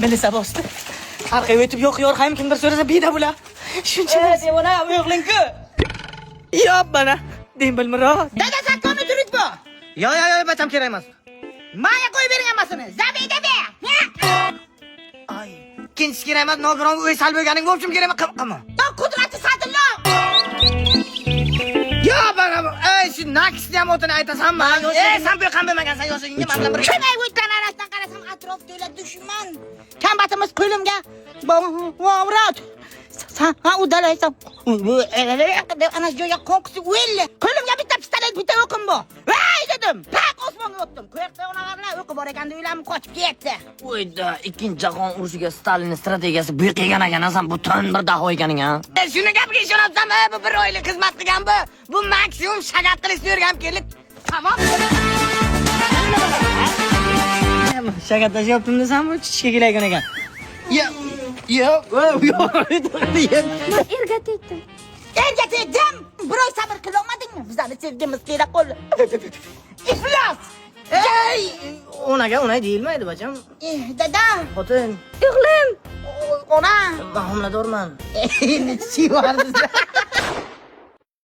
Melisa bostı. Arkaya ötüp yok yorkayım kimdir söylese bir de bula. Şuncha. Devona uyuqlinki. Yop bana. Deyim bilmiro. Dada sakonu turib bu. Yo, batam kerak emas. Maya qo'yib bering hammasini. Zabida be. Ay. Ikkinchisi kerak emas, nogironga uy sal bo'lganing bo'pchim kerak emas. Qilma. Yo qudrati sadillo. Yo, bana. Ey, shu nakisni ham o'tini aytasanmi? Sen bu yoqqa bo'lmagansan, yoshligingga men bilan bir. Kimay o'tgan arasidan qarasam atrof to'la dushman. Kambatimiz qo'limga vovrat. Sen ha udalaysan. Ana joyga qo'qisi o'lli. Qo'limga bitta pistolet, bitta o'qim bu. Voy dedim. Pak osmonga o'tdim. Qo'yaqda unalarlar o'qib bor ekan, uylarni qochib ketdi. Uyda ikkinchi jahon urushiga Stalinning strategiyasi bu qilgan ekan, sen butun bir daho ekaning ha. Shuni gapiga ishonabsanmi? Bu bir oylik xizmat qilgan bu. Bu maksimum shagat qilishni o'rganib keldik. Tamam. Shagatlashayaptim desammi, chichga kelayotgan ekan. Yo. Men erga tegdim. Erga tegdim. Biroy sabr qilolmadingmi? Bizani sevgimiz kerak qo'l. Iflos. Ey, ona deyilmaydi bacham. Dada. Xotin. O'g'lim. Ona. Ben homiladorman. Nechchi bor bizda?